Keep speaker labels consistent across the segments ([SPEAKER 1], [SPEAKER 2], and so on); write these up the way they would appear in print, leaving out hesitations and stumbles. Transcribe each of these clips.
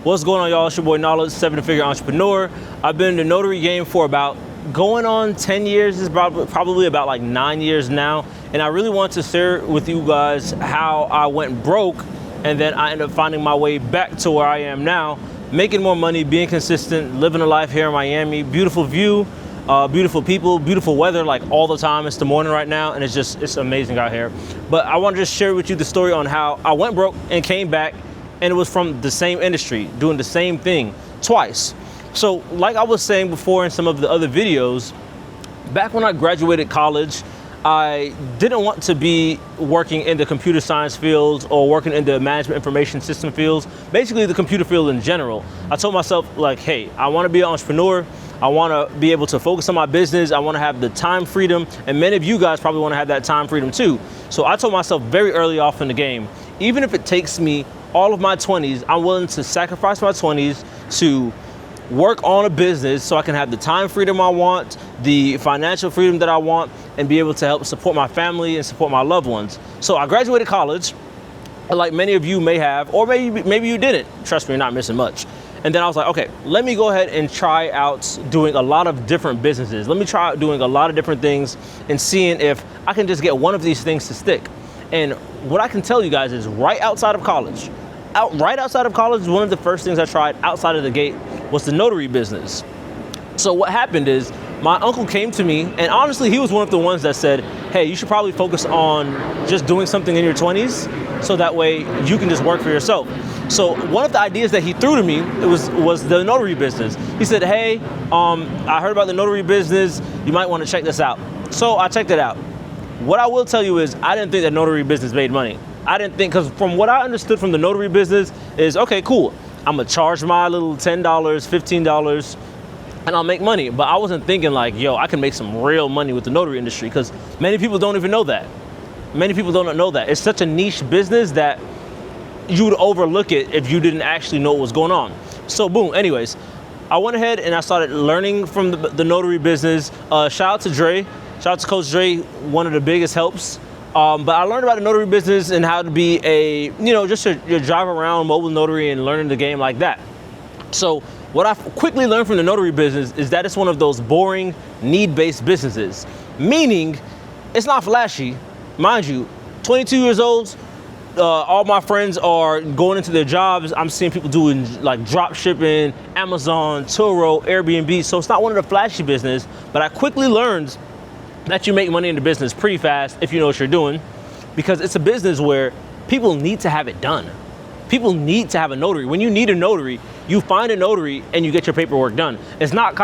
[SPEAKER 1] What's going on, y'all? It's your boy Knowledge, seven-figure entrepreneur. I've been in the notary game for about going on 10 years. It's probably about like 9 years now. And I really want to share with you guys how I went broke and then I ended up finding my way back to where I am now, making more money, being consistent, living a life here in Miami. Beautiful view, beautiful people, beautiful weather like all the time. It's the morning right now and it's amazing out here. But I want to just share with you the story on how I went broke and came back. And it was from the same industry, doing the same thing twice. So like I was saying before in some of the other videos, back when I graduated college, I didn't want to be working in the computer science fields or working in the management information system fields, basically the computer field in general. I told myself like, hey, I want to be an entrepreneur. I want to be able to focus on my business. I want to have the time freedom. And many of you guys probably want to have that time freedom too. So I told myself very early off in the game, even if it takes me all of my 20s, I'm willing to sacrifice my 20s to work on a business so I can have the time freedom I want, the financial freedom that I want, and be able to help support my family and support my loved ones. So I graduated college, like many of you may have, or maybe you didn't. Trust me, you're not missing much. And then I was like, okay, let me go ahead and try out doing a lot of different businesses. Let me try out doing a lot of different things and seeing if I can just get one of these things to stick. And what I can tell you guys is right outside of college, one of the first things I tried outside of the gate was the notary business. So what happened is my uncle came to me, and honestly, he was one of the ones that said, hey, you should probably focus on just doing something in your 20s so that way you can just work for yourself. So one of the ideas that he threw to me was the notary business. He said, hey, I heard about the notary business. You might want to check this out. So I checked it out. What I will tell you is I didn't think that notary business made money. I didn't think, because from what I understood from the notary business is, okay, cool. I'm gonna charge my little $10, $15, and I'll make money. But I wasn't thinking like, yo, I can make some real money with the notary industry, because many people don't even know that. Many people don't know that. It's such a niche business that you would overlook it if you didn't actually know what was going on. So boom, anyways, I went ahead and I started learning from the notary business. Shout out to Dre. Shout out to Coach Dre, one of the biggest helps. But I learned about the notary business and how to be just your drive around mobile notary and learning the game like that. So what I quickly learned from the notary business is that it's one of those boring, need-based businesses. Meaning, it's not flashy. Mind you, 22 years old, all my friends are going into their jobs. I'm seeing people doing like drop shipping, Amazon, Turo, Airbnb. So it's not one of the flashy business, but I quickly learned that you make money in the business pretty fast if you know what you're doing, because it's a business where people need to have it done. People need to have a notary. When you need a notary, you find a notary and you get your paperwork done. It's not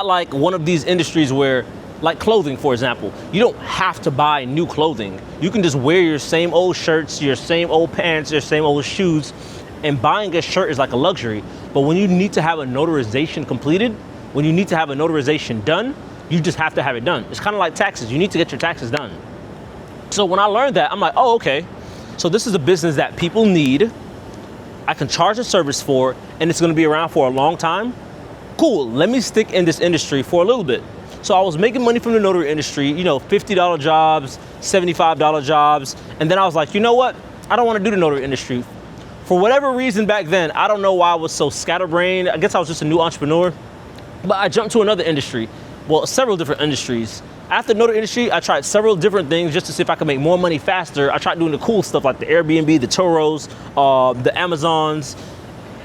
[SPEAKER 1] like one of these industries where, like clothing, for example, you don't have to buy new clothing. You can just wear your same old shirts, your same old pants, your same old shoes, and buying a shirt is like a luxury. But when you need to have a notarization completed, when you need to have a notarization done, you just have to have it done. It's kind of like taxes. You need to get your taxes done. So when I learned that, I'm like, oh, okay. So this is a business that people need. I can charge a service for, and it's gonna be around for a long time. Cool, let me stick in this industry for a little bit. So I was making money from the notary industry, $50 jobs, $75 jobs. And then I was like, you know what? I don't wanna do the notary industry. For whatever reason back then, I don't know why I was so scatterbrained. I guess I was just a new entrepreneur, but I jumped to another industry. Well, several different industries. After the notary industry, I tried several different things just to see if I could make more money faster. I tried doing the cool stuff like the Airbnb, the Turos, the Amazons.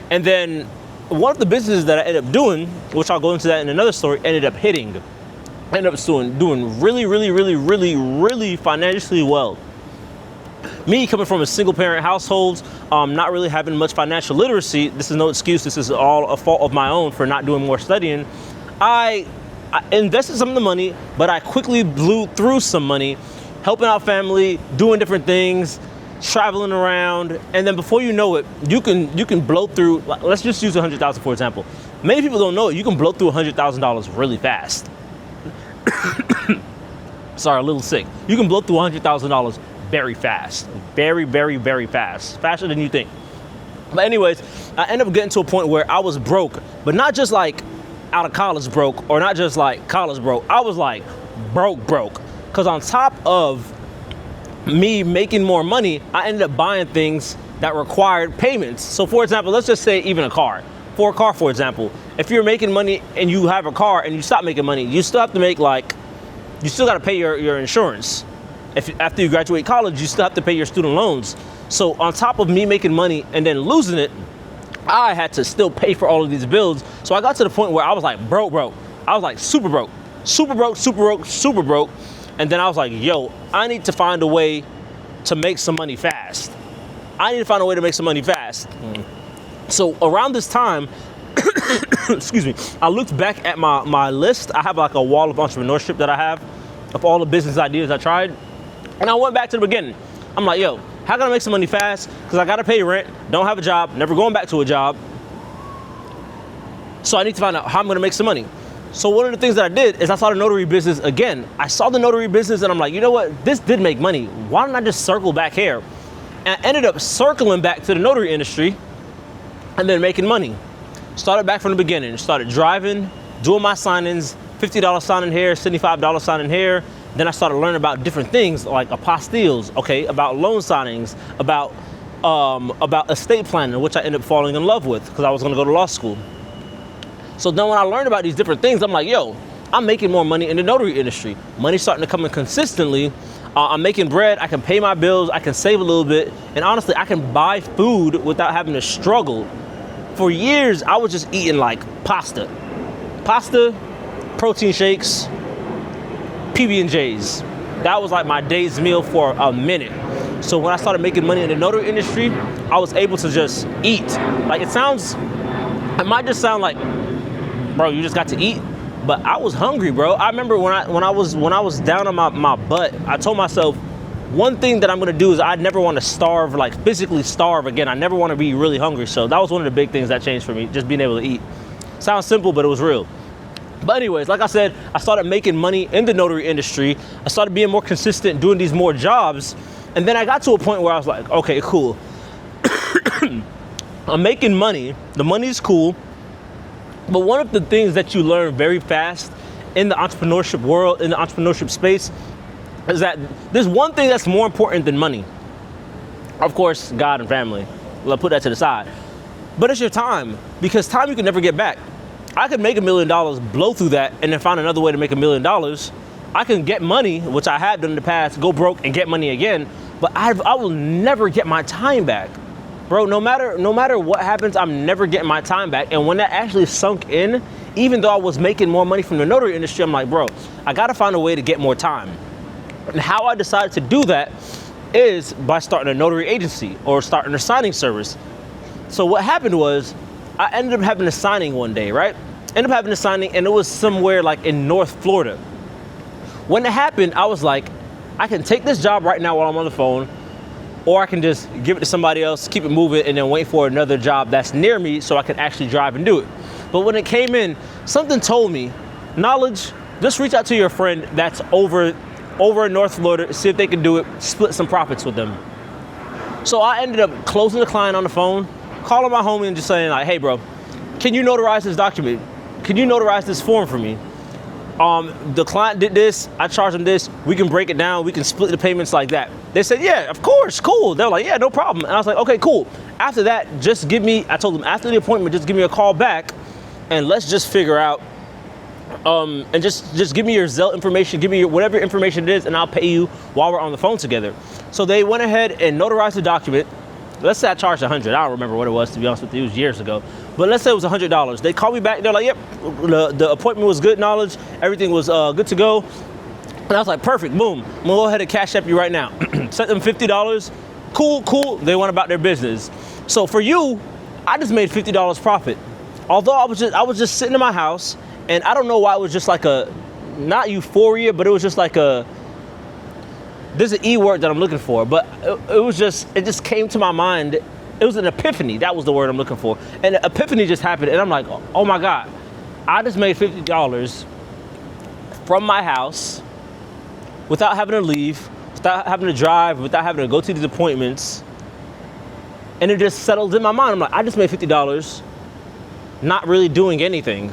[SPEAKER 1] And then one of the businesses that I ended up doing, which I'll go into that in another story, ended up hitting. Ended up doing really, really, really, really, really financially well. Me coming from a single parent household, not really having much financial literacy, this is no excuse, this is all a fault of my own for not doing more studying. I invested some of the money, but I quickly blew through some money, helping out family, doing different things, traveling around, and then before you know it, you can blow through. Let's just use $100,000 for example. Many people don't know it. You can blow through $100,000 really fast. Sorry, a little sick. You can blow through $100,000 very fast, very, very, very fast, faster than you think. But anyways, I ended up getting to a point where I was broke, but not just like out of college broke, or not just like college broke. I was like broke. Because on top of me making more money, I ended up buying things that required payments. So for example, let's just say even a car. For a car, for example, if you're making money and you have a car and you stop making money, you still have to make you still got to pay your insurance. After you graduate college, you still have to pay your student loans. So on top of me making money and then losing it, I had to still pay for all of these bills. So I got to the point where I was like broke. I was like super broke. And then I was like, yo, I need to find a way to make some money fast. So around this time, excuse me, I looked back at my list. I have like a wall of entrepreneurship that I have of all the business ideas I tried. And I went back to the beginning. I'm like, yo, how can I make some money fast? Because I got to pay rent, don't have a job, never going back to a job. So I need to find out how I'm going to make some money. So one of the things that I did is I saw the notary business again. I saw the notary business and I'm like, you know what? This did make money. Why don't I just circle back here? And I ended up circling back to the notary industry and then making money. Started back from the beginning. Started driving, doing my signings, $50 signing here, $75 signing here. Then I started learning about different things like apostilles, okay, about loan signings, about estate planning, which I ended up falling in love with because I was going to go to law school. So then when I learned about these different things, I'm like, yo, I'm making more money in the notary industry. Money's starting to come in consistently. I'm making bread. I can pay my bills. I can save a little bit. And honestly, I can buy food without having to struggle. For years, I was just eating like pasta, protein shakes, PB&Js. That was like my day's meal for a minute. So when I started making money in the notary industry, I was able to just eat. Like it might just sound like, bro, you just got to eat, but I was hungry, bro. I remember when I was down on my butt, I told myself, one thing that I'm gonna do is I never want to starve, like physically starve again. I never want to be really hungry. So that was one of the big things that changed for me, just being able to eat. Sounds simple, but it was real. But anyways, like I said, I started making money in the notary industry. I started being more consistent, doing these more jobs. And then I got to a point where I was like, okay, cool. I'm making money. The money's cool. But one of the things that you learn very fast in the entrepreneurship world, in the entrepreneurship space, is that there's one thing that's more important than money. Of course, God and family. Well, I'll put that to the side. But it's your time, because time you can never get back. I could make $1 million, blow through that, and then find another way to make $1 million. I can get money, which I have done in the past, go broke and get money again, but I will never get my time back. Bro, no matter what happens, I'm never getting my time back. And when that actually sunk in, even though I was making more money from the notary industry, I'm like, bro, I gotta find a way to get more time. And how I decided to do that is by starting a notary agency or starting a signing service. So what happened was, I ended up having a signing one day, right? Ended up having a signing, and it was somewhere like in North Florida. When it happened, I was like, I can take this job right now while I'm on the phone, or I can just give it to somebody else, keep it moving, and then wait for another job that's near me so I can actually drive and do it. But when it came in, something told me, knowledge, just reach out to your friend that's over in North Florida, see if they can do it, split some profits with them. So I ended up closing the client on the phone, calling my homie and just saying like, hey bro, can you notarize this document? Can you notarize this form for me? The client did this, I charged them this, we can break it down, we can split the payments like that. They said, yeah, of course, cool. They're like, yeah, no problem. And I was like, okay, cool. After that, I told them after the appointment, just give me a call back and let's just figure out, and just give me your Zelle information, give me whatever information it is, and I'll pay you while we're on the phone together. So they went ahead and notarized the document. Let's say I charged $100. I don't remember what it was, to be honest with you, it was years ago. But let's say it was $100. They called me back, they're like, yep, the appointment was good, knowledge, everything was good to go. And I was like, perfect, boom, I'm gonna go ahead and cash app you right now. Sent them $50, cool, they went about their business. So for you, I just made $50 profit. Although I was just sitting in my house, and I don't know why it was just like not euphoria, but it was just like there's an E word that I'm looking for, but it just came to my mind. It was an epiphany. That was the word I'm looking for. And an epiphany just happened, and I'm like, oh my God, I just made $50 from my house without having to leave, without having to drive, without having to go to these appointments. And it just settled in my mind. I'm like, I just made $50, not really doing anything.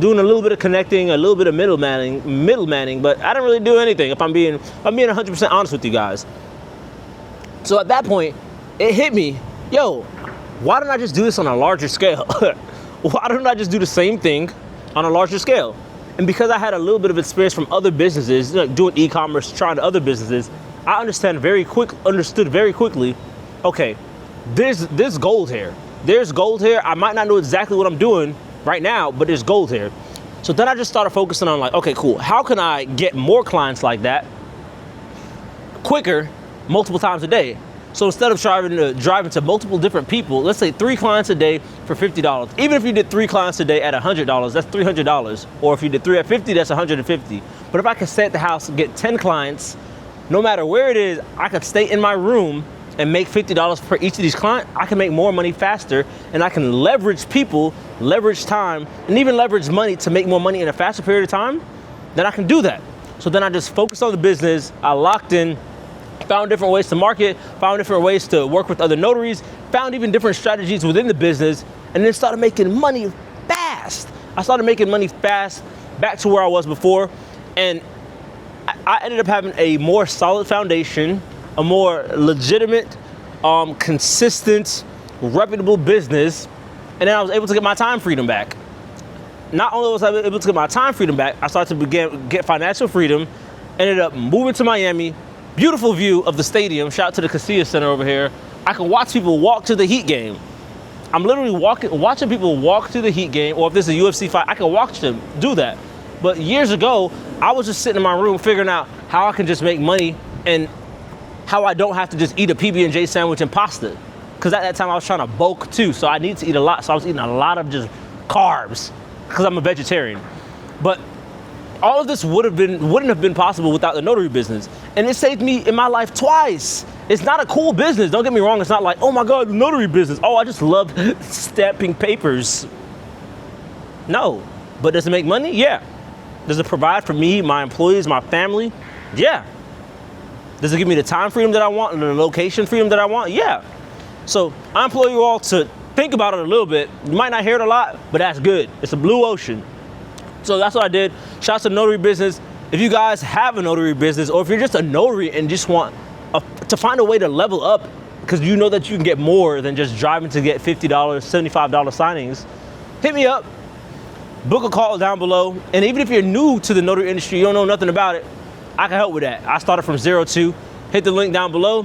[SPEAKER 1] Doing a little bit of connecting, a little bit of middlemaning, but I didn't really do anything, if I'm being 100% honest with you guys. So at that point, it hit me, yo, why don't I just do this on a larger scale? Why don't I just do the same thing on a larger scale? And because I had a little bit of experience from other businesses, like doing e-commerce, trying to other businesses, I understood very quickly, okay, there's gold here. There's gold here. I might not know exactly what I'm doing right now, but there's gold here. So then I just started focusing on like, okay, cool. How can I get more clients like that quicker, multiple times a day? So instead of driving to multiple different people, let's say 3 clients a day for $50. Even if you did 3 clients a day at $100, that's $300. Or if you did 3 at $50, that's $150. But if I could stay at the house and get 10 clients, no matter where it is, I could stay in my room and make $50 per each of these clients. I can make more money faster, and I can leverage people, leverage time, and even leverage money to make more money in a faster period of time. Then I can do that. So then I just focused on the business. I locked in, found different ways to market, found different ways to work with other notaries, found even different strategies within the business, and then started making money fast. I started making money fast, back to where I was before, and I ended up having a more solid foundation, a more legitimate, consistent, reputable business, and then I was able to get my time freedom back. Not only was I able to get my time freedom back, I started to get financial freedom, ended up moving to Miami. Beautiful view of the stadium. Shout out to the Casilla Center over here. I can watch people walk to the Heat game. I'm literally watching people walk to the Heat game, or if there's a UFC fight, I can watch them do that. But years ago, I was just sitting in my room figuring out how I can just make money and how I don't have to just eat a PB&J sandwich and pasta. Because at that time I was trying to bulk too, so I needed to eat a lot. So I was eating a lot of just carbs because I'm a vegetarian. But all of this wouldn't have been possible without the notary business. And it saved me in my life twice. It's not a cool business, don't get me wrong. It's not like, oh my God, the notary business. Oh, I just love stamping papers. No, but does it make money? Yeah. Does it provide for me, my employees, my family? Yeah. Does it give me the time freedom that I want and the location freedom that I want? Yeah. So I implore you all to think about it a little bit. You might not hear it a lot, but that's good. It's a blue ocean. So that's what I did. Shout out to the notary business. If you guys have a notary business, or if you're just a notary and just want to find a way to level up, because you know that you can get more than just driving to get $50, $75 signings, hit me up. Book a call down below. And even if you're new to the notary industry, you don't know nothing about it, I can help with that. I started from 0 hit the link down below,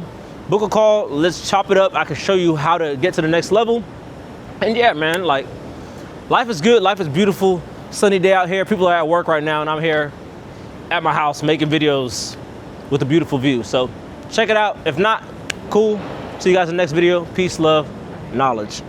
[SPEAKER 1] book a call, let's chop it up. I can show you how to get to the next level. And yeah, man, like, life is good, life is beautiful. Sunny day out here, people are at work right now, and I'm here at my house making videos with a beautiful view. So check it out. If not, cool. See you guys in the next video. Peace, love, knowledge.